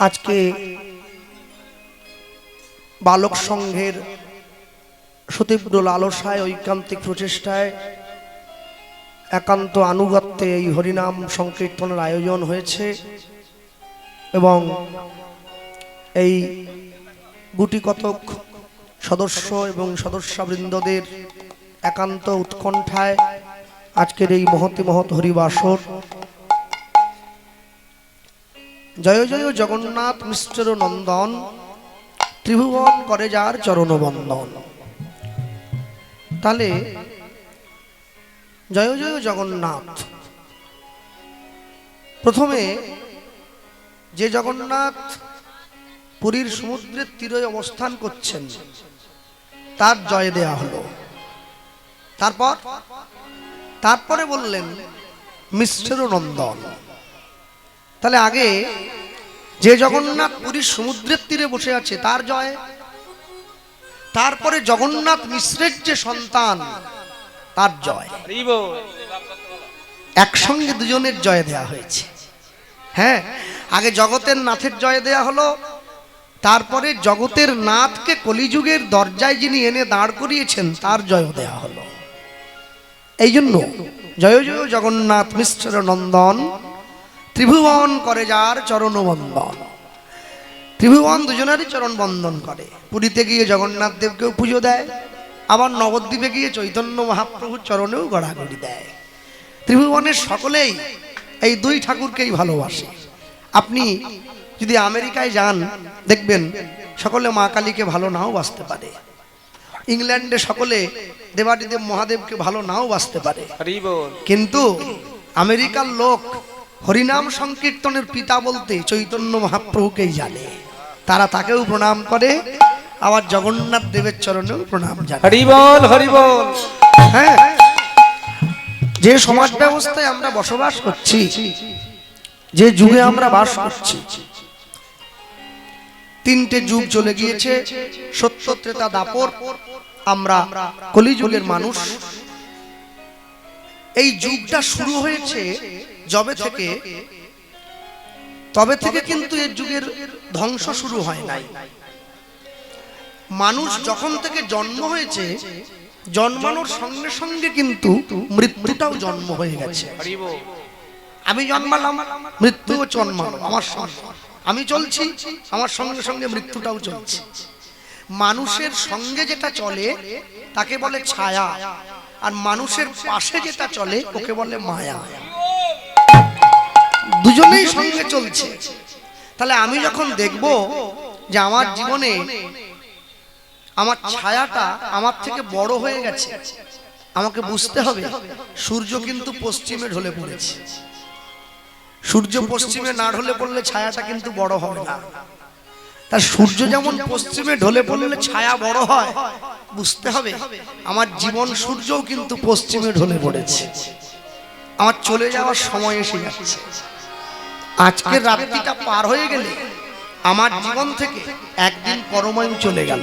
আজকে বালক সংঘের সুতীব্র লালসায় ঐকান্তিক প্রচেষ্টায় একান্ত আনুগত্যে এই হরিনাম সংকীর্তনের আয়োজন হয়েছে এবং এই গুটি কতক সদস্য এবং সদস্যবৃন্দদের একান্ত উৎকণ্ঠায় আজকের এই মহতি মহৎ হরিবাসর। জয় জয় জগন্নাথ মিশ্র নন্দন, ত্রিভুবন করে যার চরণ বন্দন। তাহলে জয় জয় জগন্নাথ, প্রথমে যে জগন্নাথ পুরীর সমুদ্রের তীরে অবস্থান করছেন তার জয় দেয়া হলো। তারপরে বললেন মিশ্র নন্দন। তাহলে আগে যে জগন্নাথ পুরীর সমুদ্রের তীরে বসে আছে তার জয়, তারপরে জগন্নাথ মিশ্রের যে সন্তান তার জয়, একসঙ্গে দুজনের জয় দেয়া হয়েছে। হ্যাঁ, আগে জগতের নাথের জয় দেয়া হলো, তারপরে জগতের নাথকে কলিযুগের দরজায় যিনি এনে দাঁড় করিয়েছেন তার জয় দেয়া হলো। এই জন্য জয় জয় জগন্নাথ মিশ্র নন্দন, ত্রিভুবন করে যার চরণ বন্দন। ত্রিভুবন দুজনেরই চরণ বন্দন করে। পুরীতে গিয়ে জগন্নাথ দেবকেও পুজো দেয়, আবার নবদ্বীপে গিয়ে চৈতন্য মহাপ্রভুর চরণেও গড়াগড়ি দেয়। ত্রিভুবনের সকলেই এই দুই ঠাকুরকেই ভালোবাসে। আপনি যদি আমেরিকায় যান দেখবেন সকলে মা কালীকে ভালো নাও বাসতে পারে, ইংল্যান্ডে সকলে দেবাদিদেব মহাদেবকে ভালো নাও বাসতে পারে, কিন্তু আমেরিকার লোক হরিনাম সংকীর্তনের পিতা বলতে চৈতন্য মহাপ্রভুকেই জানে। তারা তাকেও প্রণাম করে, আবার জগন্নাথ দেবের চরণেও প্রণাম জানে। হরি বল হরি বল। হ্যাঁ, যে সমাজ ব্যবস্থায় আমরা বসবাস করছি, যে যুগে আমরা বাস করছি, তিনটে যুগ চলে গিয়েছে, সত্য ত্রেতা দাপর, আমরা কলিযুগের মানুষ। এই যুগটা শুরু হয়েছে তবে থেকে কিন্তু এই যুগের ধ্বংস শুরু হয় নাই। মানুষ যখন থেকে জন্ম হয়েছে, জন্মানোর সঙ্গে সঙ্গে কিন্তু মৃত্যুটাও জন্ম হয়ে গেছে। আমি জন্মালাম, মৃত্যুও জন্মালো আমার সঙ্গে, আমি চলছি, আমার সঙ্গে সঙ্গে মৃত্যুটাও চলছে। মানুষের সঙ্গে যেটা চলে তাকে বলে ছায়া, আর মানুষের পাশে যেটা চলে ওকে বলে মায়া। দুজনেই সঙ্গে চলছে। তাহলে আমি যখন দেখব যে আমার জীবনে আমার ছায়াটা আমার থেকে বড় হয়ে গেছে, আমাকে বুঝতে হবে সূর্য কিন্তু পশ্চিমে ঢলে পড়েছে। সূর্য পশ্চিমে না ঢলে পড়লে ছায়াটা কিন্তু বড় হবে না। তার সূর্য যেমন পশ্চিমে ঢলে পড়লে ছায়া বড় হয়, বুঝতে হবে আমার জীবন সূর্যও কিন্তু পশ্চিমে ঢলে পড়েছে। আমার চলে যাওয়ার সময় এসে যাচ্ছে। আজকের রাত্রিটা পার হয়ে গেলে আমার জীবন থেকে একদিন পরমায়ু চলে গেল।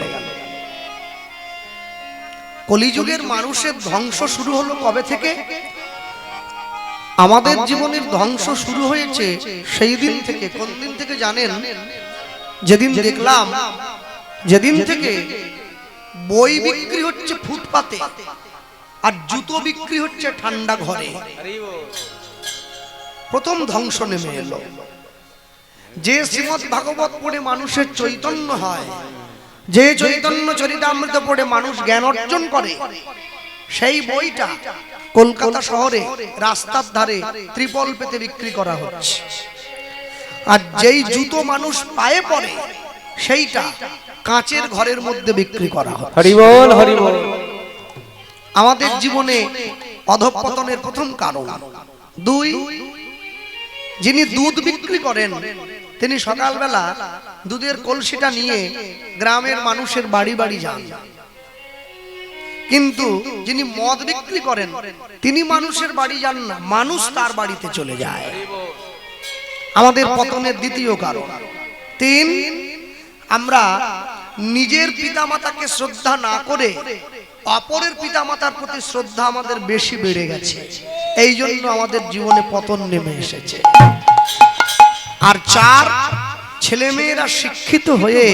কলিযুগের মানুষের ধ্বংস শুরু হলো কবে থেকে? আমাদের জীবনের ধ্বংস শুরু হয়েছে সেই দিন থেকে। কোন দিন থেকে জানেন? যেদিন দেখলাম, যেদিন থেকে বই বিক্রি হচ্ছে ফুটপাতে আর জুতো বিক্রি হচ্ছে ঠান্ডা ঘরে, প্রথম ধ্বংস নেমে এলো। যে শ্রীমদ্ ভাগবত পড়ে মানুষের চৈতন্য হয়, যে চৈতন্য চরিতামৃত পড়ে মানুষ জ্ঞান অর্জন করে, সেই বইটা কলকাতা শহরে রাস্তার ধারে ত্রিপল পেতে বিক্রি করা হচ্ছে। আর যেই জুতো মানুষ পায়ে পড়ে সেইটা কাঁচের ঘরের মধ্যে বিক্রি করা হয়। হরি বল হরি বল। আমাদের জীবনে অধঃপতনের প্রথম কারণ। দুই, যিনি দুধ বিক্রি করেন তিনি সকালবেলা দুধের কলসিটা নিয়ে গ্রামের মানুষের বাড়ি বাড়ি যান, কিন্তু যিনি মদ বিক্রি করেন তিনি মানুষের বাড়ি যান না, মানুষ তার বাড়িতে চলে যায়। আমাদের পতনের দ্বিতীয় কারণ। তিন, আমরা নিজের পিতামাতাকে শ্রদ্ধা না করে অপরের পিতামাতার প্রতি শ্রদ্ধা আমাদের বেশি বেড়ে গেছে, এই জন্য আমাদের জীবনে পতন নেমে এসেছে। আর চার, ছেলেমেয়েরা শিক্ষিত হয়ে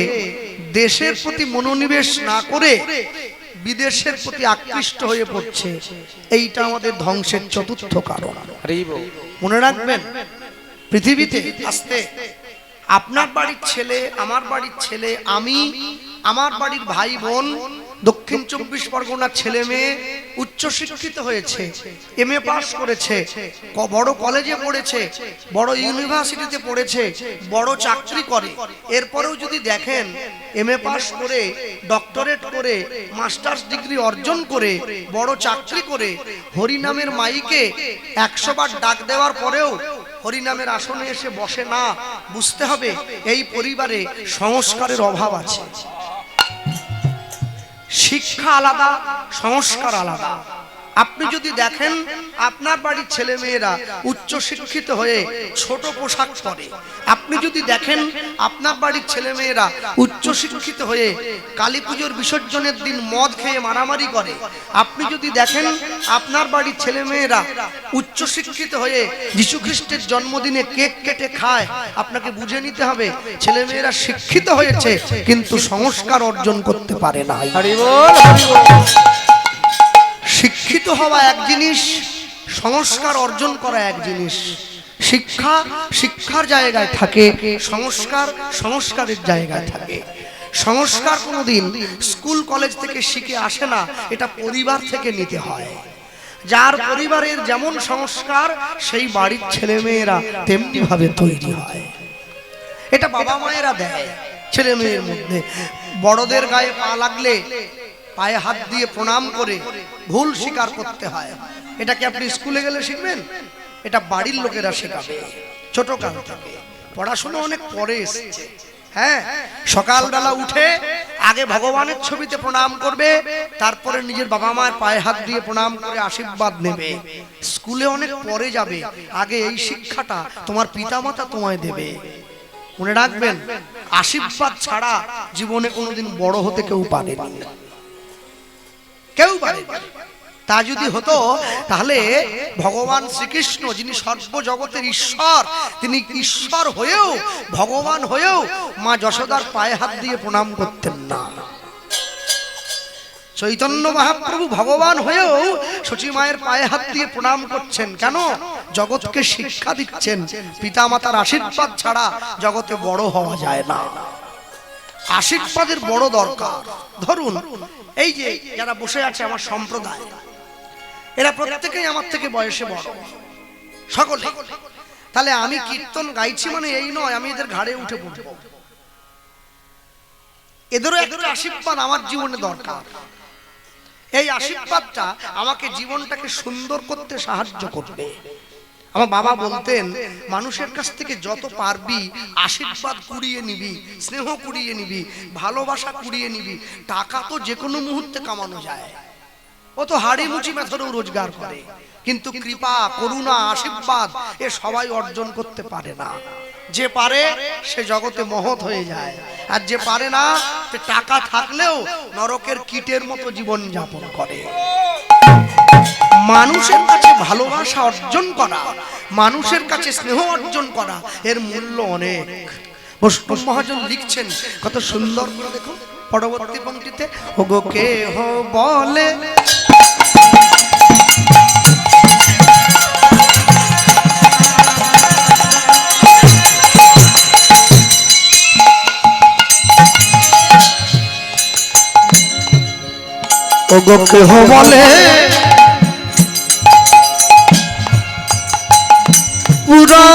দেশের প্রতি মনোনিবেশ না করে বিদেশের প্রতি আকৃষ্ট হয়ে পড়ছে, এইটা আমাদের ধ্বংসের চতুর্থ কারণ। মনে রাখবেন, পৃথিবীতে আস্তে আপনার বাড়ির ছেলে, আমার বাড়ির ছেলে, আমি, আমার বাড়ির ভাই বোন, দক্ষিণ 24 পরগনার ছেলে মেয়ে উচ্চশিক্ষিত হয়েছে, এমএ পাস করেছে, বড় কলেজে পড়েছে, বড় ইউনিভার্সিটিতে পড়েছে, বড় চাকরি করে। এরপরেও যদি দেখেন এমএ পাস করে, ডক্টরেট করে, মাস্টার্স ডিগ্রি অর্জন করে, বড় চাকরি করে, হরিনামের মাইকে 100 বার ডাক দেওয়ার পরেও হরিনামের আসনে এসে বসে না, বুঝতে হবে এই পরিবারে সংস্কারের অভাব আছে। শিক্ষা আলাদা, সংস্কার আলাদা। আপনি যদি দেখেন আপনার বাড়ির ছেলে মেয়েরা উচ্চ শিক্ষিত হয়ে ছোট পোশাক পরে, আপনি যদি দেখেন আপনার বাড়ির ছেলে মেয়েরা উচ্চ শিক্ষিত হয়ে কালী পুজোর বিসর্জনের দিন মদ খেয়ে মারামারি করে, আপনি যদি দেখেন আপনার বাড়ির ছেলে মেয়েরা উচ্চ শিক্ষিত হয়ে যীশু খ্রিস্টের জন্মদিনে কেক কেটে খায়, আপনাকে বুঝে নিতে হবে ছেলে মেয়েরা শিক্ষিত হয়েছে কিন্তু সংস্কার অর্জন করতে পারে না। শিক্ষিত হওয়া এক জিনিস, সংস্কার অর্জন করা এক জিনিস। শিক্ষা শিক্ষার জায়গায় থাকে, সংস্কার সংস্কারের জায়গায় থাকে। সংস্কার কোনোদিন স্কুল কলেজ থেকে শিখে আসে না, এটা পরিবার থেকে নিতে হয়। যার পরিবারের যেমন সংস্কার সেই বাড়ির ছেলে মেয়েরা তেমনি ভাবে তৈরি হয়। এটা বাবা মায়েরা দেয় ছেলে মেয়ের মধ্যে। বড়দের গায়ে পা লাগলে পায়ে হাত দিয়ে প্রণাম করে ভুল স্বীকার করতে হয়। এটা কি আপনি স্কুলে গেলে শিখবেন? এটা বাড়ির লোকেরা শেখাবে ছোট কাল থেকে। পড়াশোনা অনেক পরে এসেছে। হ্যাঁ, সকালবেলা উঠে আগে ভগবানের ছবিতে প্রণাম করবে, তারপরে নিজের বাবা মায়ের পায়ে হাত দিয়ে প্রণাম করে আশীর্বাদ নেবে। স্কুলে অনেক পরে যাবে, আগে এই শিক্ষাটা তোমার পিতামাতা তোমায় দেবে। মনে রাখবেন, আশীর্বাদ ছাড়া জীবনে কোনোদিন বড় হতে কেউ পারেনি, কেউ পারে। তা যদি হতো তাহলে ভগবান শ্রীকৃষ্ণ, যিনি সর্বজগতের ঈশ্বর, তিনি ঈশ্বর হয়েও, ভগবান হয়েও মা যশোদার পায়ে হাত দিয়ে প্রণাম করতেন না। চৈতন্য মহাপ্রভু ভগবান হয়েও সচী মায়ের পায়ে হাত দিয়ে প্রণাম করছেন। কেন? জগৎকে শিক্ষা দিচ্ছেন পিতামাতার আশীর্বাদ ছাড়া জগতে বড় হওয়া যায় না। আশীর্বাদের বড় দরকার। ধরুন এই যে যারা বসে আছে আমার সম্প্রদায়, এরা প্রত্যেকেই আমার থেকে বয়সে বড়, সকলে। তাহলে আমি কীর্তন গাইছি মানে এই নয় আমি এদের ঘাড়ে উঠে পড়ব। এদেরও একটা আশীর্বাদ আমার জীবনে দরকার। এই আশীর্বাদটা আমাকে জীবনটাকে সুন্দর করতে সাহায্য করবে। আমার বাবা বলতেন, মানুষের কাছ থেকে যত পারবি আশীর্বাদ কুড়িয়ে নিবি, স্নেহ কুড়িয়ে নিবি, ভালোবাসা কুড়িয়ে নিবি। টাকা তো যে কোনো মুহূর্তে কামানো যায়, ও তো হাড়ি মুচি মেথরেও রোজগার করে, কিন্তু কৃপা, করুণা, আশীর্বাদ এ সবাই অর্জন করতে পারে না। যে পারে সে জগতে মহৎ হয়ে যায়, আর যে পারে না সে টাকা থাকলেও নরকের কীটের মতো জীবন যাপন করে। মানুষের কাছে ভালোবাসা অর্জন করা, মানুষের কাছে স্নেহ অর্জন করা, এর মূল্য অনেক। বৈষ্ণব মহাজন লিখছেন কত সুন্দর করে, দেখুন পরবর্তী পংক্তিতে, ওগো কেহ বলে ওগো কেহ বলে পুরা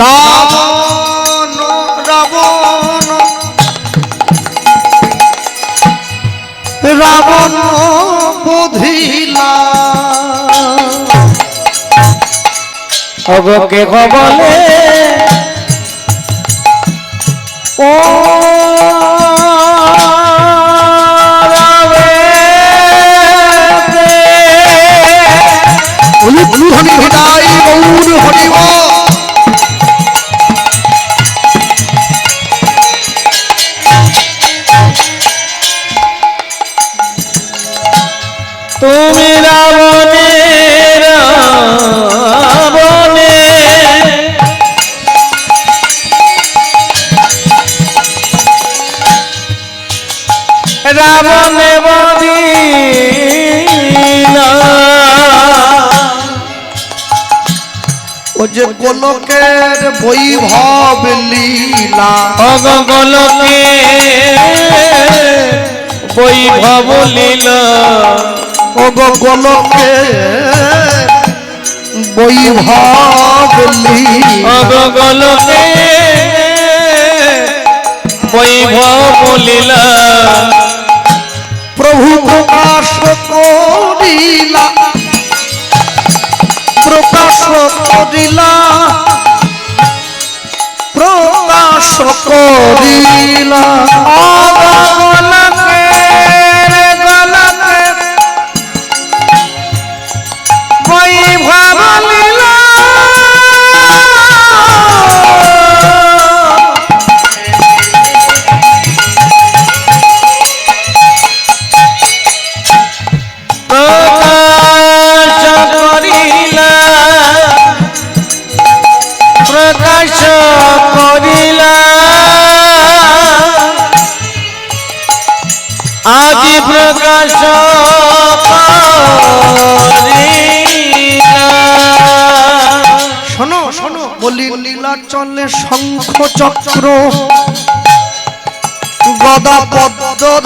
রাবণ রাবণ রাবণ বুধিলা অগকে বলে ও রাবে গৌর হরিব তুমি রাবণে রাবণে রাবণে বদিলা ও যে গোলকের বৈভব লীলা অগ গোলকে বৈভব লীলা ও গোলকে বৈভব লীলা অগ গোলকে বৈভব লীলা প্রভু প্রকাশ করিলা প্রকাশ করিলা প্রকাশ করিলা বৈভব লীলা প্রকাশ করিলা আজি প্রকাশ করিলা শোনো শোনো বলি নীলাচলে শঙ্খ চক্র গদা পদ্মধর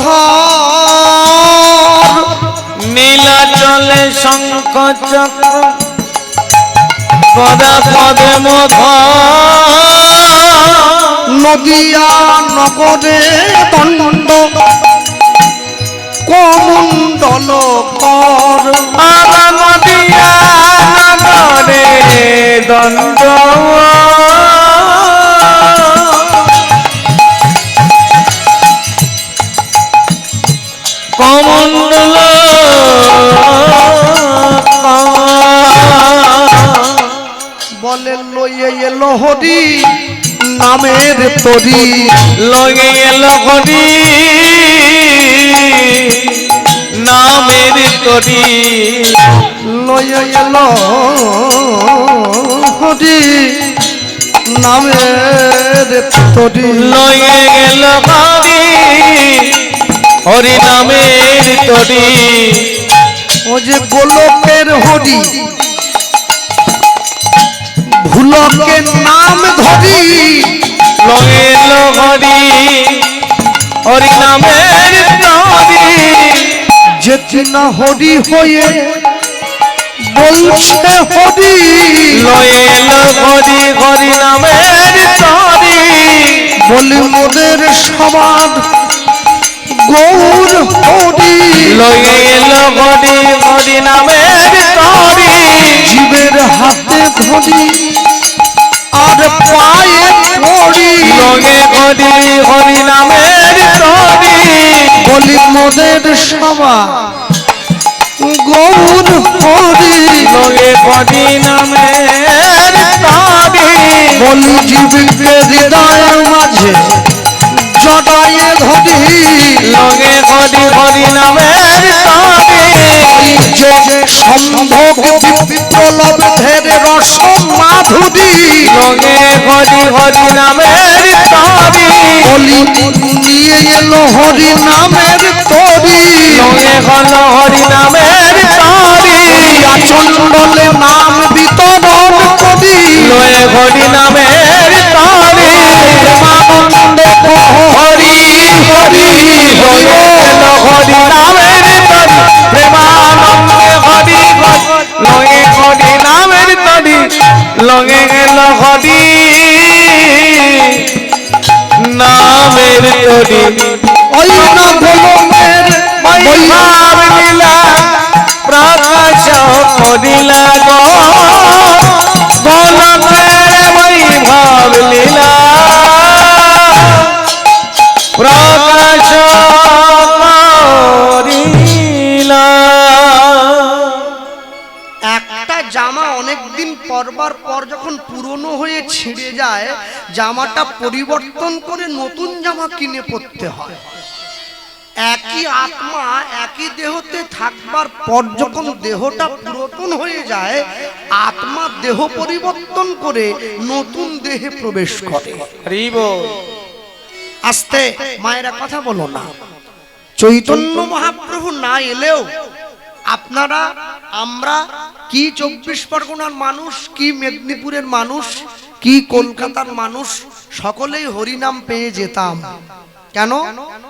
নীলাচলে শঙ্খ চক্র গদা পদ্মধর নদিয়া নগরে দণ্ড কমণ্ডল কর নদিয়া নগরে দণ্ড কমণ্ডল বলে লইয়ে এলো হরি নামের তরি লগে এলো হরি নামের তরি লইয়ে এলো হরি নামের তরি লগে গেল হরি হরি নামের তরি ও যে গোলকের হরি ভুলকের নাম ধরি লগে এলো হরি হরি নামের তরি যেতে না হরি হয়ে বলছে হরি লয়ে এলো হরি হরি নামের তরি বলি মোদের সবার গৌর হরি লয়ে এলো হরি হরি নামের তরি জীবের হাতে ধরি আর পায়ে পড়ি লগে হরি হরি নামের তরি বলি মোদের সবার গৌর হরি লগে হরি নামের তরি বলি জীবকে হৃদয়ের মাঝে জটায়ে ধরি লগে হরি হরি নামের তরি যে সম্ভোগ বিপ্লব ধেরে রস মাধুরী লগে হরি হরি নামের তরি বলি নিয়ে এলো হরি নামের তরি লগে হল হরি নামের তরি চণ্ডলে নাম বিতরণ করি লয়ে হরি নামের তরি প্রেমানন্দে হরি হরি লয়ে এলো হরি নামের তরি প্রেমানন্দে হরি লয়ে হরি নামের তরি লগে গেল হরি নামের তরি ওই না গোলকের বৈভব লীলা প্রকাশ করিলা গো গোলকের বৈভব লীলা প্রকাশ করিলা। একটা জামা অনেকদিন পরবার পর যখন পুরনো হয়ে ছিঁড়ে যায়, জামাটা পরিবর্তন করে নতুন জামা কিনে পরতে হয়। একই আত্মা একই দেহতে থাকবার পর যখন দেহটা পুরাতন হয়ে যায়, আত্মা দেহ পরিবর্তন করে নতুন দেহে প্রবেশ করে। আস্তে মায়েরা কথা বলো না। চৈতন্য মহাপ্রভু না এলেও আপনারা, আমরা, কি 24 পরগনার মানুষ, কি মেদিনীপুরের মানুষ, কি কলকাতার মানুষ, সকলেই হরিনাম পেয়ে যেতাম। কেন?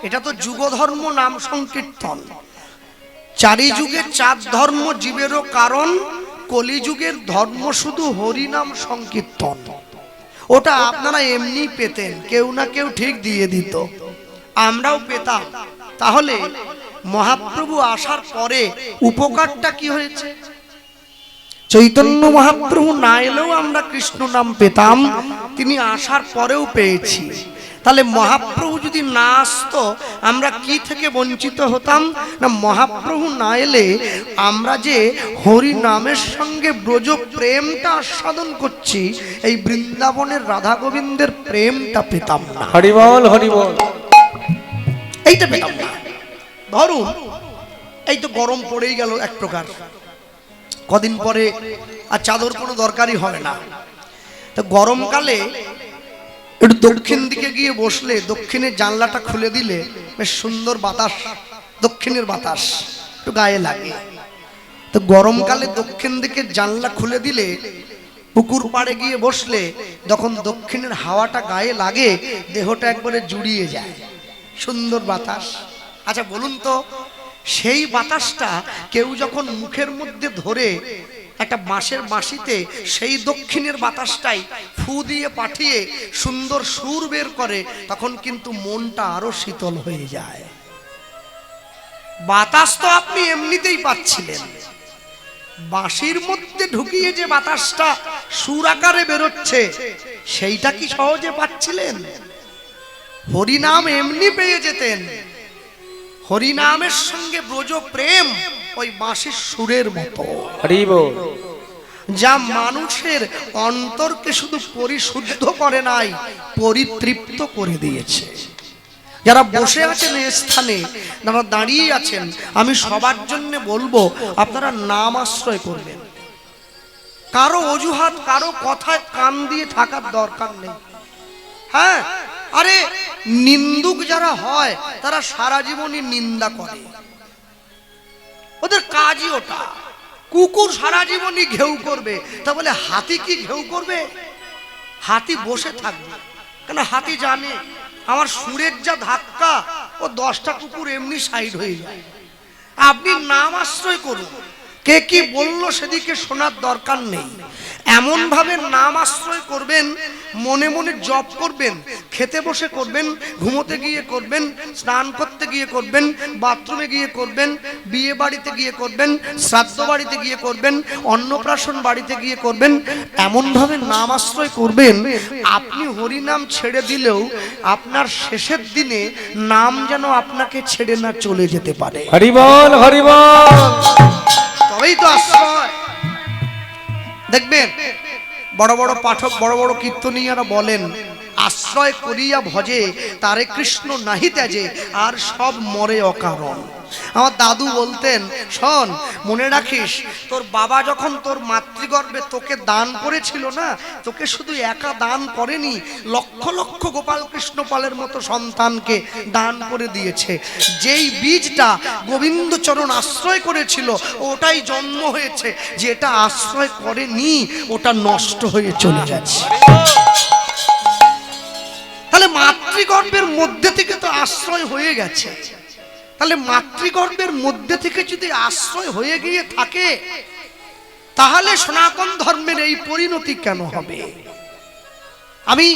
এটা তো যুগধর্ম নাম সংকীর্তন। চারি যুগের চার ধর্ম জীবেরও কারণ, কলিযুগের ধর্ম শুধু হরিনাম সংকীর্তন। ওটা আপনারা এমনি পেতেন, কেউ না কেউ ঠিক দিয়ে দিত, আমরাও পেতাম। তাহলে মহাপ্রভু আসার পরে উপকারটা কি হয়েছে? চৈতন্য মহাপ্রভু না এলেও আমরা কৃষ্ণ নাম পেতাম, তিনি আসার পরেও পেয়েছি। তাহলে মহাপ্রভু যদি না আসতো আমরা কি থেকে বঞ্চিত হতাম? না, মহাপ্রভু না এলে আমরা যে হরি নামের সঙ্গে ব্রজ প্রেমটা আস্বাদন করছি, এই বৃন্দাবনের রাধা গোবিন্দের প্রেমটা পেতাম না। হরি বল, হরি বল। এইটা পেতাম না। ধরুন এই তো গরম পড়েই গেল এক প্রকার, কদিন পরে আর চাদর কোনো দরকারই হবে না। তো গরমকালে একটু দক্ষিণ দিকে গিয়ে বসলে, দক্ষিণের জানলাটা খুলে দিলে বেশ সুন্দর বাতাস, দক্ষিণের বাতাস একটু গায়ে লাগে। তো গরমকালে দক্ষিণ দিকে জানলা খুলে দিলে, পুকুর পাড়ে গিয়ে বসলে যখন দক্ষিণের হাওয়াটা গায়ে লাগে, দেহটা একবারে জুড়িয়ে যায়, সুন্দর বাতাস। আচ্ছা বলুন তো, সেই বাতাসটা কেউ যখন মুখের মধ্যে ধরে একটা বাঁশের বাঁশিতে সেই দক্ষিণের বাতাসটাই ফু দিয়ে পাঠিয়ে সুন্দর সুর বের করে, তখন কিন্তু মনটা আরো শীতল হয়ে যায়। বাতাস তো আপনি এমনিতেই পাচ্ছিলেন, বাঁশির মধ্যে ঢুকিয়ে যে বাতাসটা সুর আকারে বেরোচ্ছে, সেইটা কি সহজে পাচ্ছিলেন? হরিনাম এমনি পেয়ে যেতেন। হরিনামের সঙ্গে ব্রজ প্রেম ওই বাঁশির সুরের মতো, যা মানুষের অন্তরকে শুধু পরিশুদ্ধ করে নাই, পরিতৃপ্ত করে দিয়েছে। যারা বসে আছেন এই স্থানে, যারা দাঁড়িয়ে আছেন, আমি সবার জন্য বলবো আপনারা নাম আশ্রয় করবেন। কারো অজুহাত, কারো কথায় কান দিয়ে থাকার দরকার নেই। হ্যাঁ, আরে নিন্দুক যারা হয় তারা সারা জীবনই নিন্দা করে, ওদের কাজই ওটা। কুকুর সারা জীবনই ঘেউ করবে, তা বলে হাতি কি ঘেউ করবে? হাতি বসে থাকবে, কেন হাতি জানে আমার সুরের যা ধাক্কা, ও 10টা কুকুর এমনি সাইড হয়ে যায়। আপনি নাম আশ্রয় করুন, কে কি বললো সেদিকে শোনার দরকার নেই। এমন ভাবে নাম আশ্রয় করবেন, মনে মনে জপ করবেন, খেতে বসে করবেন, ঘুমোতে গিয়ে করবেন, স্নান করতে গিয়ে করবেন, বাথরুমে গিয়ে করবেন, বিয়ে বাড়িতে গিয়ে করবেন, শ্রাদ্ধ বাড়িতে গিয়ে করবেন, অন্নপ্রাশন বাড়িতে গিয়ে করবেন। এমন ভাবে নাম আশ্রয় করবেন, আপনি হরিনাম ছেড়ে দিলেও আপনার শেষের দিনে নাম যেন আপনাকে ছেড়ে না চলে যেতে পারে। হরি বল, হরি বল। তবেই তো আশ্রয়। দেখবেন বড় বড় পাঠক, বড় বড় কীর্তনীয়ারা বলেন, আশ্রয় করিয়া ভজে তারে কৃষ্ণ নাহি ত্যাজে, আর সব মরে অকারণ। আমার দাদু বলতেন, শোন, মনে রাখিস, তোর বাবা যখন তোর মাতৃগর্ভে তোকে দান করেছিল না, তোকে শুধু একা দান করেনি, লক্ষ লক্ষ গোপাল কৃষ্ণ পালের মতো সন্তানকে দান করে দিয়েছে। যেই বীজটা গোবিন্দচরণ আশ্রয় করেছিল, ওটাই জন্ম হয়েছে। যেটা আশ্রয় করেনি, ওটা নষ্ট হয়ে চলে যাচ্ছে। তাহলে মাতৃগর্ভের মধ্যে থেকে তো আশ্রয় হয়ে গেছে। তাহলে মাতৃগর্ভের মধ্যে থেকে যদি আশ্রয় হয়ে গিয়ে থাকে, তাহলে সনাতন ধর্মের এই পরিণতি কেন হবে? আমি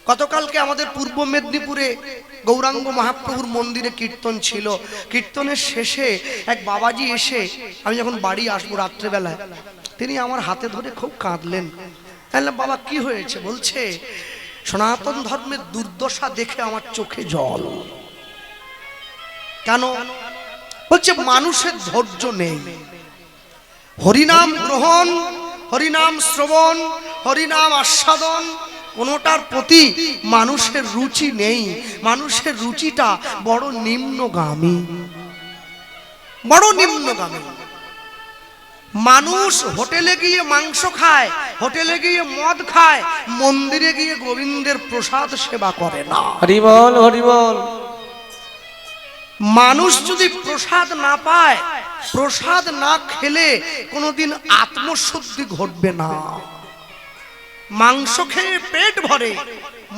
গতকালকে আমাদের পূর্ব মেদিনীপুরে গৌরাঙ্গ মহাপ্রভুর মন্দিরে কীর্তন ছিল। কীর্তনের শেষে এক বাবাজি এসে, আমি যখন বাড়ি আসবো রাত্রেবেলায়, তিনি আমার হাতে ধরে খুব কাঁদলেন। বললাম, বাবা কি হয়েছে? বলছে, সনাতন ধর্মের দুর্দশা দেখে আমার চোখে জল। কেন? বলছে মানুষের ধৈর্য নেই। হরিনাম গ্রহণ, হরিনাম শ্রবণ, হরিনাম আস্বাদন কোনোটার প্রতি মানুষের রুচি নেই। মানুষের রুচিটা বড় নিম্নগামী, বড় নিম্নগামী। মানুষ হোটেলে গিয়ে মাংস খায়, হোটেলে গিয়ে মদ খায়, মন্দিরে গিয়ে গোবিন্দের প্রসাদ সেবা করে না। হরি বল, হরি বল। মানুষ যদি প্রসাদ না পায়, প্রসাদ না খেলে কোনোদিন আত্মশুদ্ধি ঘটবে না। মাংস খেয়ে পেট ভরে,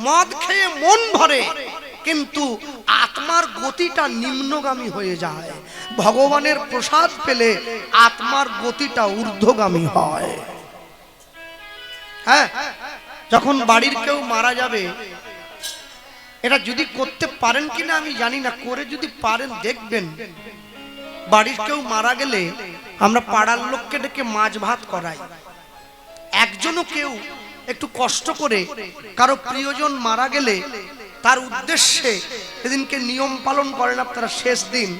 মদ খেয়ে মন ভরে, কিন্তু আত্মার গতিটা নিম্নগামী হয়ে যায়। ভগবানের প্রসাদ পেলে আত্মার গতিটা ঊর্ধ্বগামী হয়। হ্যাঁ, যখন বাড়ির কেউ মারা যাবে, এটা যদি করতে পারেন কিনা আমি জানি না, করে যদি পারেন দেখবেন, বাড়ির কেউ মারা গেলে আমরা পাড়ার লোককে ডেকে মাছ ভাত করাই। একজনও কেউ একটু কষ্ট করে কারো প্রিয়জন মারা গেলে তার উদ্দেশ্যে সেদিনকে নিয়ম পালন করেন আপনারা, শেষ দিন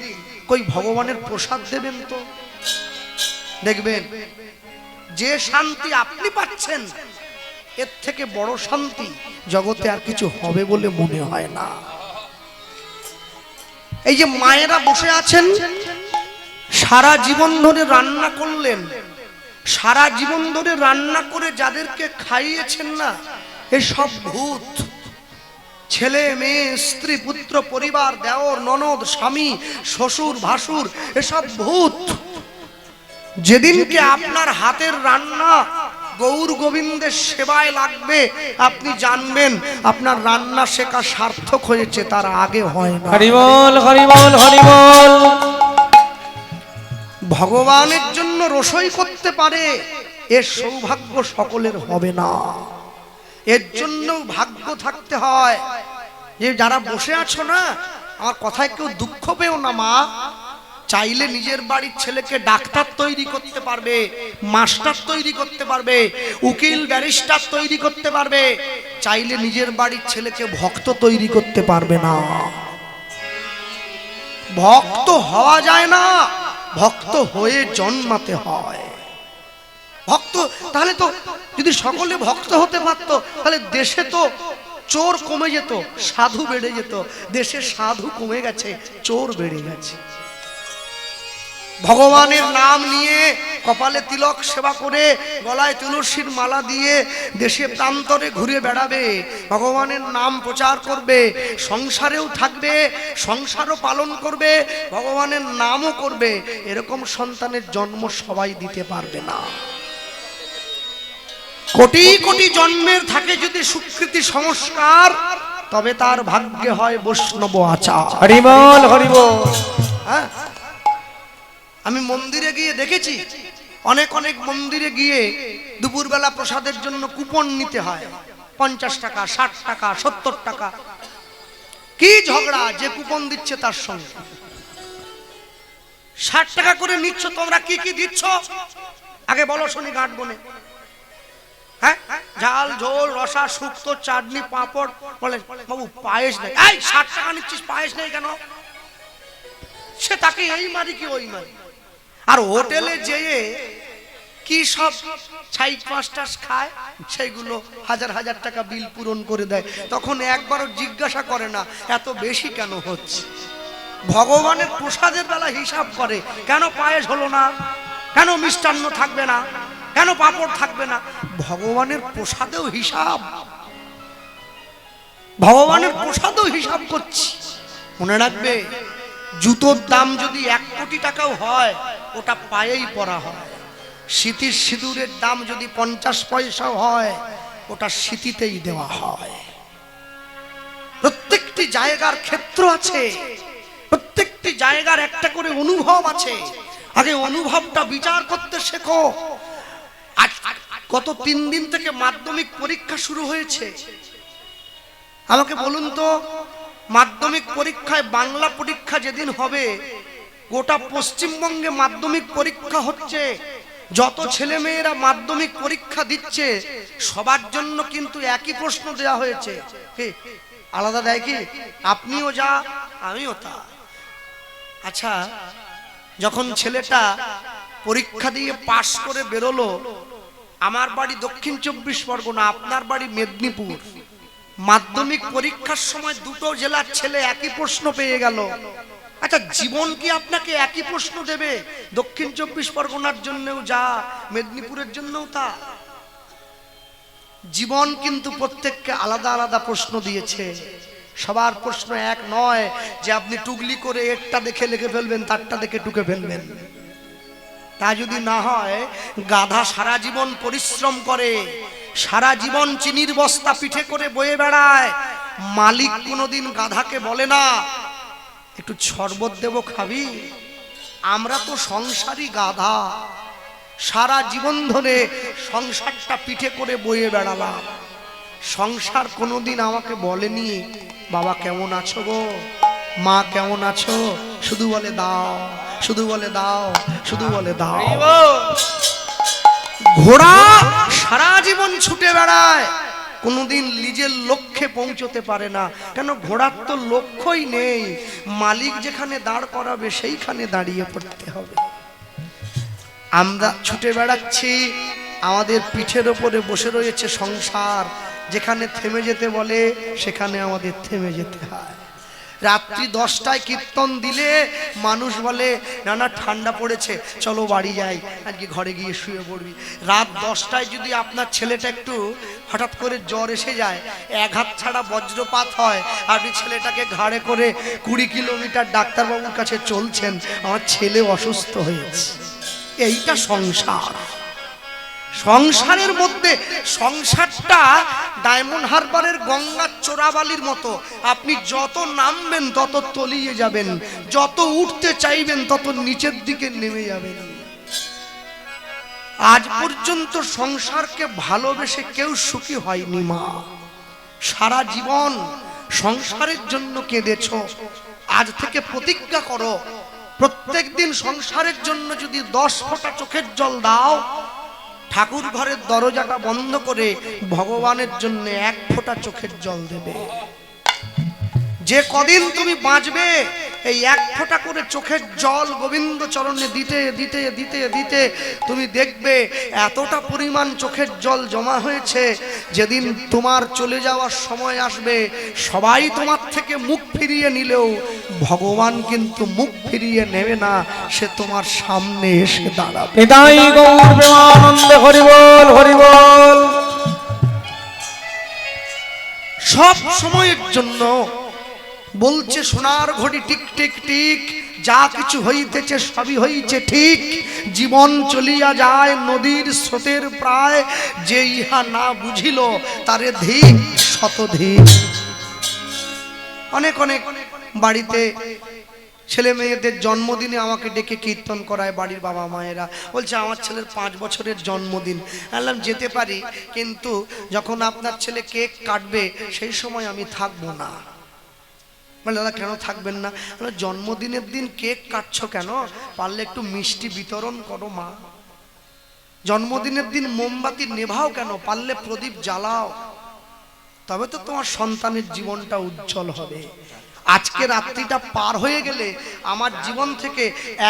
কই ভগবানের প্রসাদ দেবেন। তো দেখবেন যে শান্তি আপনি পাচ্ছেন, এর থেকে বড় শান্তি জগতে আর কিছু হবে বলে মনে হয় না। এই যে মায়েরা বসে আছেন, সারা জীবন ধরে রান্না করলেন, সারা জীবন ধরে রান্না করে যাদেরকে খাইয়েছেন না, এসব ভূত। ছেলে মেয়ে, স্ত্রী পুত্র, পরিবার, দেওর ননদ, স্বামী, শ্বশুর ভাসুর, এসব ভূত। যেদিনকে আপনার হাতের রান্না গৌর গোবিন্দের সেবায় লাগবে, আপনি জানবেন আপনার রান্না শেখা সার্থক হয়েছে, তার আগে হয় না। হরি বল, হরি বল, হরি বল। ভগবানের জন্য রসই করতে পারে, এর সৌভাগ্য সকলের হবে না। এর জন্য ভাগ্য থাকতে হয়। যে যারা বসে আছো না, আমার কথায় কেউ দুঃখ পেও না মা। চাইলে নিজের বাড়ির ছেলেকে ডাক্তার তৈরি করতে পারবে, মাস্টার তৈরি করতে পারবে, উকিল ব্যারিস্টার তৈরি করতে পারবে। চাইলে নিজের বাড়ির ছেলেকে ভক্ত তৈরি করতে পারবে না। ভক্ত হওয়া যায় না, ভক্ত হয়ে জন্মাতে হয়। ভক্ত তাহলে তো যদি সকলে ভক্ত হতে পারত, তাহলে দেশে তো চোর কমে যেত, সাধু বেড়ে যেত। দেশে সাধু কমে গেছে, চোর বেড়ে গেছে। ভগবানের নাম নিয়ে কপালে তিলক সেবা করে, গলায় তুলসীর মালা দিয়ে দেশে প্রান্তরে ঘুরে বেড়াবে, ভগবানের নাম প্রচার করবে, সংসারেও থাকবে, সংসারও পালন করবে, ভগবানের নামও করবে। এরকম সন্তানের জন্ম সবাই দিতে পারবে না। কোটি কোটি জন্মের থাকে যদি সুকৃতি সংস্কার, তবে তার ভাগ্যে হয় বৈষ্ণব আচার। হরি বল, হরি বল। হ্যাঁ, আমি মন্দিরে গিয়ে দেখেছি, অনেক অনেক মন্দিরে গিয়ে দুপুরবেলা প্রসাদের জন্য কুপন নিতে হয়, 50 টাকা, 60 টাকা, 70 টাকা। কি ঝগড়া যে কুপন দিচ্ছে তার সঙ্গে। 60 টাকা করে নিচ্ছ, তোমরা কি কি দিচ্ছ আগে বলো শুনি। গাঁট বনে হ্যাঁ, ঝাল ঝোল রসা শুক্তো চাটনি পাঁপড়। বলে বাবু পায়েস নেই। এই 60 টাকা নিচ্ছিস, পায়েস নেই কেন? সে তাকে এই মারি কি ওই মারি। আর হোটেলে যেয়ে কি সব ছাই পাঁচটাস খায়, সেইগুলো হাজার হাজার টাকা বিল পূরণ করে দেয়। তখন একবারও জিজ্ঞাসা করে না এত বেশি কেন হচ্ছে। ভগবানের প্রসাদের বেলা হিসাব করে, কেন পায়েস হলো না, কেন মিষ্টান্ন থাকবে না, কেন পাঁপড় থাকবে না। ভগবানের প্রসাদেও হিসাব, ভগবানের প্রসাদেও হিসাব করছি। মনে রাখবে, জুতোর দাম যদি 1 কোটি টাকাও হয়, ওটা পায়েই পরা হয়। সিঁথির সিঁদুরের দাম যদি 50 পয়সাও হয়, ওটা সিঁথিতেই দেওয়া হয়। প্রত্যেকটি জায়গার ক্ষেত্র আছে, প্রত্যেকটি জায়গার একটা করে অনুভব আছে। আগে অনুভবটা বিচার করতে শেখো। আজ গত 3 দিন থেকে মাধ্যমিক পরীক্ষা শুরু হয়েছে। আমাকে বলুন তো, মাধ্যমিক পরীক্ষায় বাংলা পরীক্ষা যেদিন হবে, গোটা পশ্চিমবঙ্গে মাধ্যমিক পরীক্ষা হচ্ছে, যত ছেলে মেয়েরা মাধ্যমিক পরীক্ষা দিচ্ছে সবার জন্য কিন্তু একই প্রশ্ন দেওয়া হয়েছে। কি আলাদা দেয় কি? আপনিও যা, আমিও তা। আচ্ছা, যখন ছেলেটা পরীক্ষা দিয়ে পাশ করে বেরোলো, আমার বাড়ি দক্ষিণ 24 পরগনা, আপনার বাড়ি মেদিনীপুর, মাধ্যমিক পরীক্ষার সময় দুটো জেলার ছেলে একই প্রশ্ন পেয়ে গেল। আচ্ছা, জীবন কি আপনাকে একই প্রশ্ন দেবে? দক্ষিণ 24 পরগনার জন্যও যা, মেদিনীপুরের জন্যও তা। জীবন কিন্তু প্রত্যেককে আলাদা আলাদা প্রশ্ন দিয়েছে। সবার প্রশ্ন এক নয় যে আপনি টুকলি করে একটা দেখে লিখে ফেলবেন, তারটা দেখে টুকে ফেলবেন। তা যদি না হয়, গাধা সারা জীবন পরিশ্রম করে, সারা জীবন চিনির বস্তা পিঠে করে বয়ে বেড়ায়, মালিক কোনোদিন গাধাকে বলে না একটু শরবত দেব খাবি? আমরা তো সংসারী গাধা, সারা জীবন ধরে সংসারটা পিঠে করে বয়ে বেড়ালাম। সংসার কোনোদিন আমাকে বলেনি বাবা কেমন আছো গো, মা কেমন আছো, শুধু বলে দাও, শুধু বলে দাও, শুধু বলে দাও। ঘোড়া সারা জীবন ছুটে বেড়ায়, কোনোদিন নিজের লক্ষ্যে পৌঁছতে পারে না। কেন? ঘোড়ার তো লক্ষ্যই নেই, মালিক যেখানে দাঁড় করাবে সেইখানে দাঁড়িয়ে পড়তে হবে। আমরা ছুটে বেড়াচ্ছি, আমাদের পিঠের ওপরে বসে রয়েছে সংসার, যেখানে থেমে যেতে বলে সেখানে আমাদের থেমে যেতে হয়। রাত্রি 10টায় কীর্তন দিলে মানুষ বলে না না ঠান্ডা পড়েছে, চলো বাড়ি যাই, আজকে ঘরে গিয়ে শুয়ে পড়বি। রাত 10টায় যদি আপনার ছেলেটা একটু হঠাৎ করে জ্বর এসে যায়, এক হাত ছাড়া বজ্রপাত হয়, আপনি ছেলেটাকে ঘাড়ে করে 20 কিলোমিটার ডাক্তারবাবুর কাছে চলছেন, আমার ছেলে অসুস্থ হয়েছে। এইটা সংসার। সংসারের মধ্যে সংসারটা ডায়মন্ড হারবারের গঙ্গার চোরাবালির মতো, আপনি যত নামবেন তত তলিয়ে যাবেন, যত উঠতে চাইবেন তত নিচের দিকে নেমে যাবেন। আজ পর্যন্ত সংসারকে ভালোবেসে কেউ সুখী হয়নি মা। সারা জীবন সংসারের জন্য কেঁদেছ, আজ থেকে প্রতিজ্ঞা করো প্রত্যেক দিন সংসারের জন্য যদি 10 ফোঁটা চোখের জল দাও, ঠাকুর ঘরের দরজাটা বন্ধ করে ভগবানের জন্য 1 ফোঁটা চোখের জল দেবে। যে কদিন তুমি বাঁচবে, এই 1 ফোঁটা করে চোখের জল গোবিন্দ চরণে দিতে দিতে দিতে দিতে তুমি দেখবে এতটা পরিমাণ চোখের জল জমা হয়েছে, যেদিন তোমার চলে যাওয়ার সময় আসবে, সবাই তোমার থেকে মুখ ফিরিয়ে নিলেও ভগবান কিন্তু মুখ ফিরিয়ে নেবে না, সে তোমার সামনে এসে দাঁড়াবে। নিতাই গৌর প্রেমানন্দে হরি বল, হরি বল। সব সময়ের জন্য বলছে সোনার ঘড়ি টিক টিক টিক, যা কিছু হইতেছে সবই হইছে ঠিক, জীবন চলিয়া যায় নদীর স্রোতের প্রায়, যে ইহা না বুঝিল তারে ধিক শতধিক। অনেক অনেক বাড়িতে ছেলে মেয়েদের জন্মদিনে আমাকে ডেকে কীর্তন করায় বাড়ির বাবা মায়েরা, বলছে আমার ছেলের 5 বছরের জন্মদিন। বললাম যেতে পারি, কিন্তু যখন আপনার ছেলে কেক কাটবে সেই সময় আমি থাকবো না। বলে দাদা কেন থাকবেন না? জন্মদিনের দিন কেক কাটছো কেন? পারলে একটু মিষ্টি বিতরণ করো মা। জন্মদিনের দিন মোমবাতি নেভাও কেন? পারলে প্রদীপ জ্বালাও, তবে তো তোমার সন্তানের জীবনটা উজ্জ্বল হবে। আজকে রাত্রিটা পার হয়ে গেলে আমার জীবন থেকে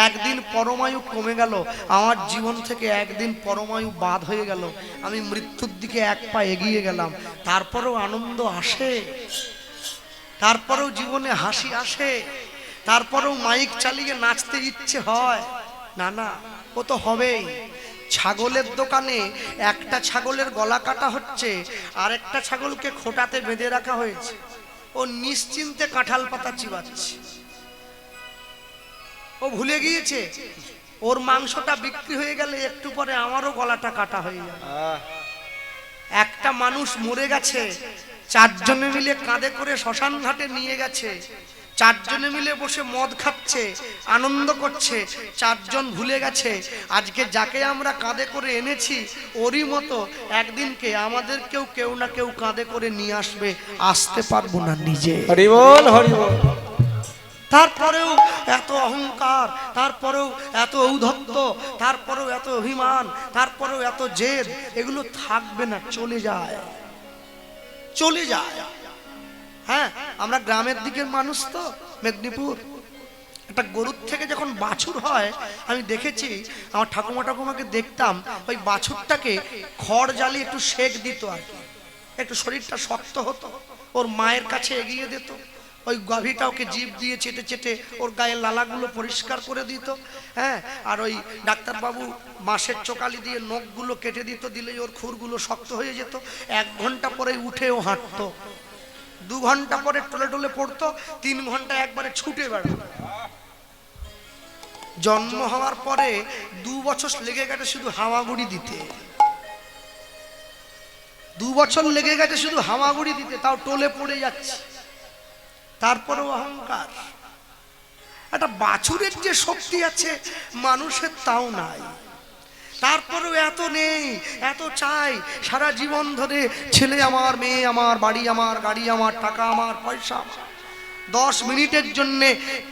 একদিন পরমায়ু কমে গেল, আমার জীবন থেকে একদিন পরমায়ু বাদ হয়ে গেল, আমি মৃত্যুর দিকে 1 পা এগিয়ে গেলাম। তারপরেও আনন্দ আসে, তারপরেও জীবনে হাসি আসে, তারপরেও মাইক চালিয়ে নাচতে ইচ্ছে হয় না? না, ও তো হবেই। ছাগলের দোকানে একটা ছাগলের গলা কাটা হচ্ছে, আর একটা ছাগলকে খোঁটাতে বেঁধে রাখা হয়েছে, ও নিশ্চিন্তে কাঁঠাল পাতা চিবাচ্ছে। ও ভুলে গিয়েছে ওর মাংসটা বিক্রি হয়ে গেলে একটু পরে আমারও গলাটা কাটা হয়ে যাবে। একটা মানুষ মরে গেছে, 4 জনে মিলে কাঁধে করে শ্মশান ঘাটে নিয়ে গেছে, 4 জনে মিলে বসে মদ খাচ্ছে, আনন্দ করছে, 4 জন ভুলে গেছে আজকে যাকে আমরা কাঁধে করে এনেছি ওরই মতো একদিনকে আমাদেরকেও কেউ না কেউ কাঁধে করে নিয়ে আসবে, আসতে পারবো না নিজে। হরি বল, হরি বল। তারপরেও এত অহংকার, তারপরেও এত ঔদ্ধত্য, তারপরেও এত অভিমান, তারপরেও এত জেদ, এগুলো থাকবে না, চলে যায়, চলে যায়। হ্যাঁ, আমরা গ্রামের দিকের মানুষ তো, মেদিনীপুর, একটা গরুর থেকে যখন বাছুর হয়, আমি দেখেছি আমার ঠাকুমাকে দেখতাম ওই বাছুরটাকে খড় জ্বালিয়ে একটু সেক দিত আর কি, একটু শরীরটা শক্ত হতো, ওর মায়ের কাছে এগিয়ে দিত, ওই গাভীটা ওকে জিভ দিয়ে চেটে চেটে ওর গায়ের লালাগুলো পরিষ্কার করে দিত। হ্যাঁ, আর ওই ডাক্তারবাবু মাসের চোকালি দিয়ে নখগুলো কেটে দিত, দিলেই ওর খুরগুলো শক্ত হয়ে যেত। 1 ঘন্টা পরে উঠেও হাঁটতো, 2 ঘন্টা পরে টলে টলে পড়তো, 3 ঘন্টা একবারে ছুটে বেড়াতো। জন্ম হওয়ার পরে 2 বছর লেগে গেছে শুধু হামাগুড়ি দিতে, 2 বছর লেগে গেছে শুধু হামাগুড়ি দিতে, তাও টলে পড়ে যাচ্ছে। তারপরেও অহংকার। একটা বাছুরের যে শক্তি আছে মানুষের তাও নাই, তারপরেও এত নেই, এত চাই। সারা জীবন ধরে ছেলে আমার, মেয়ে আমার, বাড়ি আমার, গাড়ি আমার, টাকা আমার, পয়সা আমার। 10 মিনিটের জন্য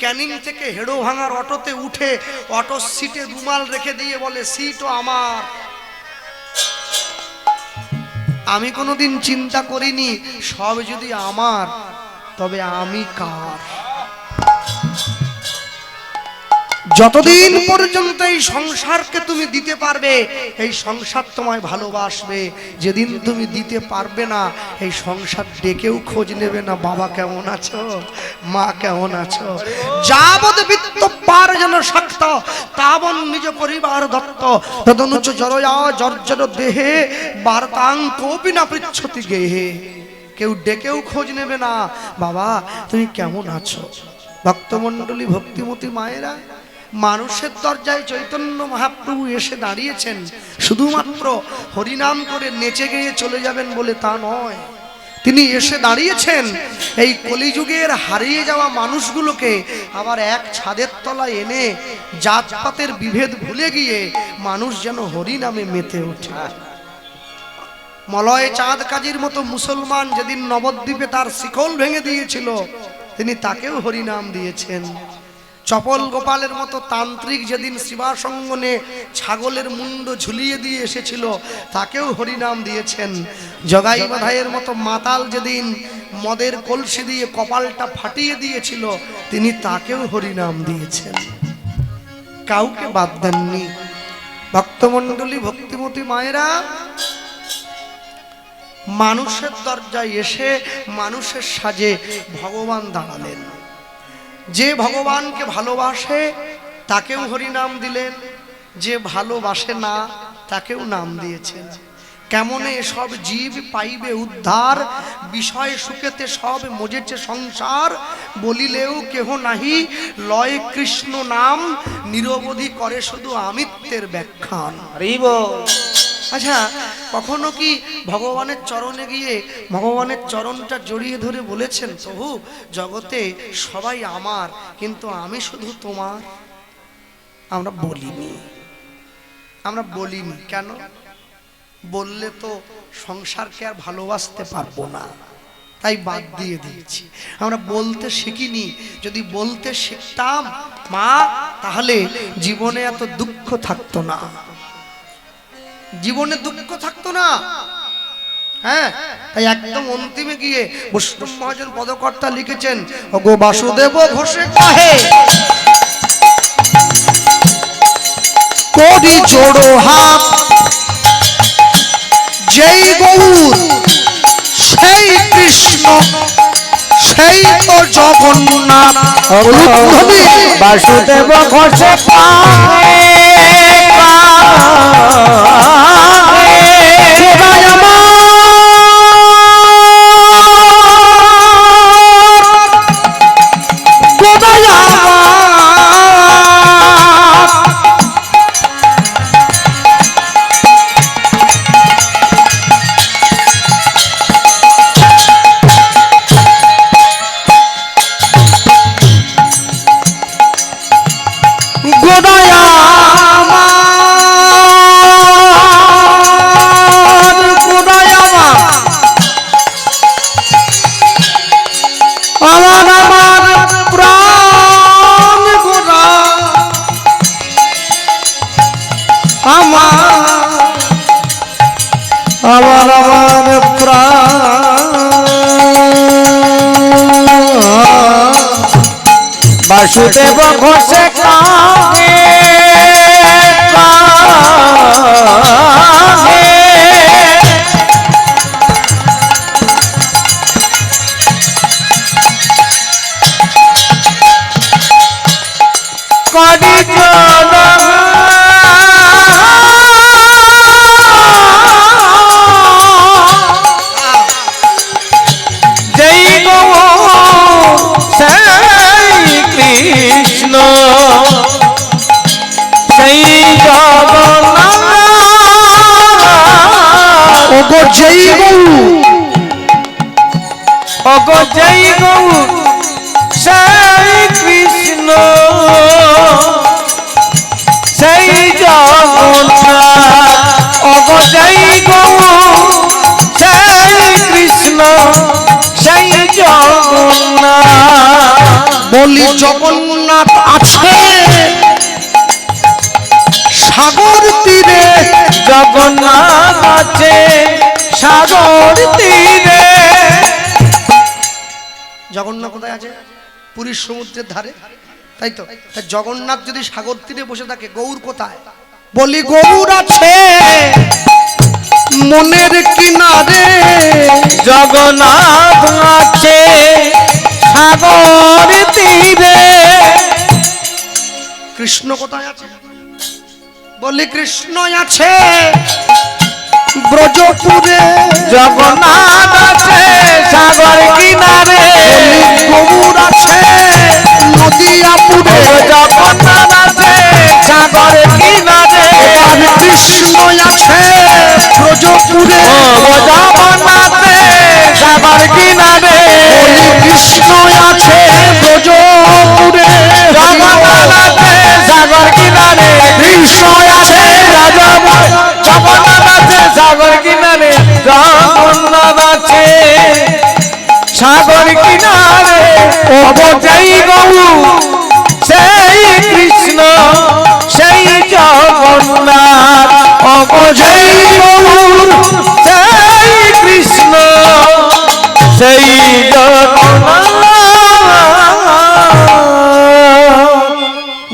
ক্যানিং থেকে হেড়ো ভাঙার অটোতে উঠে অটোর সিটে রুমাল রেখে দিয়ে বলে সিটও আমার। আমি কোনোদিন চিন্তা করিনি সব যদি আমার, তবে আমি কার? যতদিন পর্যন্ত এই সংসারকে তুমি দিতে পারবে, এই সংসার তোমায় ভালোবাসবে। যেদিন তুমি দিতে পারবে না, এই সংসার ডেকেও খোঁজ নেবে না, বাবা কেমন আছো, মা কেমন আছো। যাবৎ বিত্ত পার্জন শক্ত, তাবন নিজ পরিবার দত্ত, তদনুচ জরয়া জর্জর দেহে, বার্তাং কোপি না পৃচ্ছতি গেহে। কেউ ডেকেও খোঁজ নেবে না, বাবা তুমি কেমন আছো। ভক্তমণ্ডলী, ভক্তিমতী মায়েরা, মানুষের দরজায় চৈতন্য মহাপ্রভু এসে দাঁড়িয়েছেন। শুধুমাত্র হরিনাম করে নেচে গেয়ে চলে যাবেন বলে তা নয়, তিনি এসে দাঁড়িয়েছেন এই কলিযুগের হারিয়ে যাওয়া মানুষগুলোকে আবার এক ছাদের তলায় এনে জাতপাতের বিভেদ ভুলে গিয়ে মানুষ যেন হরিনামে মেতে ওঠে। মলয় চাঁদ কাজীর মতো মুসলমান যেদিন নবদ্বীপে তার শিকল ভেঙে দিয়েছিল, তিনি তাকেও হরিনাম দিয়েছেন। চপল গোপালের মতো তান্ত্রিক যেদিন শিবাসঙ্গনে ছাগলের মুন্ড ঝুলিয়ে দিয়ে এসেছিল, তাকেও হরিনাম দিয়েছেন। জগাই বাধাইয়ের মতো মাতাল যেদিন মদের কলসি দিয়ে কপালটা ফাটিয়ে দিয়েছিল, তিনি তাকেও হরিনাম দিয়েছেন, কাউকে বাদ দেননি। ভক্তমণ্ডলী, ভক্তিমতী মায়েরা, মানুষের দরজায় এসে মানুষের সাজে ভগবান দাঁড়ালেন। যে ভগবানকে ভালোবাসে তাকেও হরিনাম দিলেন, যে ভালোবাসে না তাকেও নাম দিয়েছেন। কেমনে সব জীব পাইবে উদ্ধার, বিষয় সুখেতে সব মজেছে সংসার, বলিলেও কেহ নাহি লয় কৃষ্ণ নাম, নিরবধি করে শুধু আমিত্বের ব্যাখ্যান। আচ্ছা, কখনো কি ভগবানের চরণে গিয়ে ভগবানের চরণটা জড়িয়ে ধরে বলেছেন, প্রভু জগতে সবাই আমার, কিন্তু আমি শুধু তোমার? আমরা বলিনি, আমরা বলিনি। কেন? বললে তো সংসারকে আর ভালোবাসতে পারবো না, তাই বাদ দিয়ে দিয়েছি। আমরা বলতে শিখিনি। যদি বলতে শিখতাম মা, তাহলে জীবনে এত দুঃখ থাকতো না, জীবনে দুঃখ থাকতো না। হ্যাঁ, তাই একদম অন্তিমে গিয়ে বৈষ্ণব মহাজন পদকর্তা লিখেছেন, ওগো বাসুদেব ঘোষে কাহে করি জোড়ো হাত, যেই গৌর সেই কৃষ্ণ সেই তো জগন্নাথ। বাসুদেব ঘোষে বাসুদেব ঘোষে কাহে করি জয় গো সেই কৃষ্ণ সেই জগন্নাথ ওগো জয় গৌর, ওগো জয় গো সেই কৃষ্ণ সেই জগন্নাথ ওগো জয় গো সেই কৃষ্ণ সেই জগন্নাথ বলি জগন্নাথ আছে সাগর তীরে, জগন্নাথ আছে সাগর তীরে। জগন্নাথ কোথায় আছে? পুরীর সমুদ্রের ধারে, তাই তো? তা জগন্নাথ যদি সাগর তীরে বসে থাকে, গৌর কোথায়? বলি গৌর আছে মনের কিনারে, জগন্নাথ আছে সাগর তীরে। কৃষ্ণ কোথায় আছে? বলি কৃষ্ণ আছে ব্রজপুরে, জগন্নাথ আছে সাগর কিনারে। গৌর আছে নদিয়াপুরে, জগন্নাথ আছে সাগর কিনারে। কৃষ্ণ আছে ব্রজপুরে, জগন্নাথে সাগর কিনারে। কৃষ্ণ আছে ব্রজপুরে, জগন্নাথ আছে সাগর কিনারে। কৃষ্ণ আছে জগন্নাথ আছে সাগর কিনারে। জগন্নাথ আছে সাগর কিনারে। ওগো জয় গৌ সেই কৃষ্ণ সেই জগন্নাথ। ওগো জয় গৌর সেই কৃষ্ণ সেই জগন্নাথ।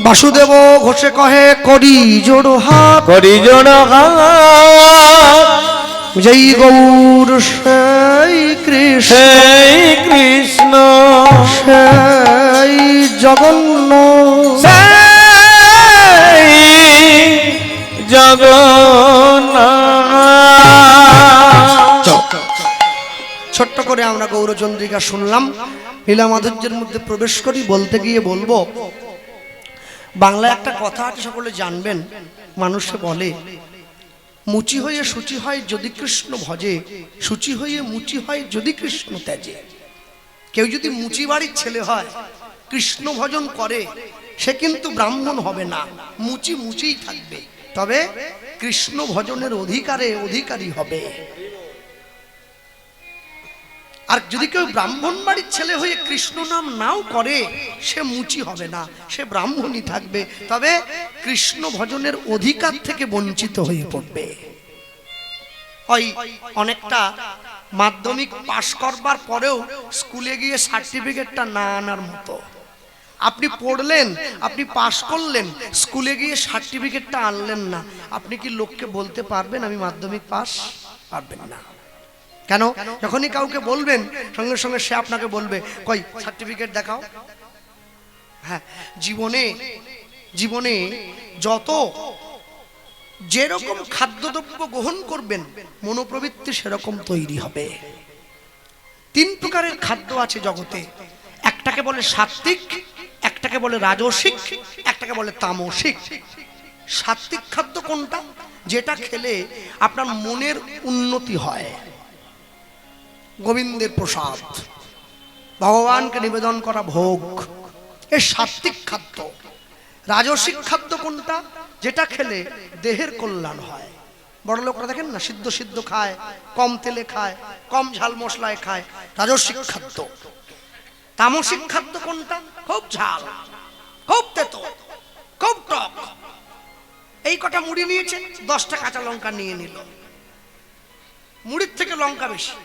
বাসুদেব ঘোষে কহে করি জোড় হাত, করি জোড় হাত জয় গৌর সেই কৃষ্ণ সেই কৃষ্ণ সেই জগন্নাথ। সেই জগন্নাথ। ছোট্ট করে আমরা গৌরচন্দ্রিকা শুনলাম, লীলা মাধুর্যের মধ্যে প্রবেশ করি। বলতে গিয়ে বলবো, বাংলায় একটা কথা আছে, সকলে জানবেন। মানুষে বলে মুচি হয়ে সূচি হয় যদি কৃষ্ণ ভজে, সূচি হয়ে মুচি হয় যদি কৃষ্ণ ত্যাজে। কেউ যদি মুচি বাড়ির ছেলে হয়, কৃষ্ণ ভজন করে, সে কিন্তু ব্রাহ্মণ হবে না, মুচি মুচিই থাকবে, তবে কৃষ্ণ ভজনের অধিকারী হবে। আর যদি কেউ ব্রাহ্মণ বাড়ির ছেলে হয়ে কৃষ্ণ নাম নাও করে, সে মুচি হবে না, সে ব্রাহ্মণই থাকবে, তবে কৃষ্ণ ভজনের অধিকার থেকে বঞ্চিত হয়ে পড়বে। ওই অনেকটা মাধ্যমিক পাশ করবার পরেও স্কুলে গিয়ে সার্টিফিকেটটা না আনার মতো। আপনি পড়লেন, আপনি পাশ করলেন, স্কুলে গিয়ে সার্টিফিকেটটা আনলেন না, আপনি কি লোককে বলতে পারবেন আমি মাধ্যমিক পাস? পারবেন না। কেন? যখনই কাউকে বলবেন, সঙ্গে সঙ্গে সে আপনাকে বলবে কই সার্টিফিকেট দেখাও। হ্যাঁ, জীবনে যত যেরকম খাদ্যদ্রব্য গ্রহণ করবেন, মনোপ্রবৃত্তি সেরকম তৈরি হবে। তিন প্রকারের খাদ্য আছে জগতে, একটাকে বলে সাত্ত্বিক, একটাকে বলে রাজসিক, একটাকে বলে তামসিক। সাত্ত্বিক খাদ্য কোনটা? যেটা খেলে আপনার মনের উন্নতি হয়, গোবিন্দের প্রসাদ, ভগবানকে নিবেদন করা ভোগ, এ সাত্ত্বিক খাদ্য। রাজসিক খাদ্য কোনটা? যেটা খেলে দেহের কল্যাণ হয়। বড় লোকরা দেখেন না, সিদ্ধ খায়, কম তেলে খায়, কম ঝাল মশলায় খায়, রাজসিক খাদ্য। তামসিক খাদ্য কোনটা? খুব ঝাল, খুব তেতো, খুব টক। এই কটা মুড়ি নিয়েছে, 10টা কাঁচা লঙ্কা নিয়ে নিল, মুড়ির থেকে লঙ্কা বেশি।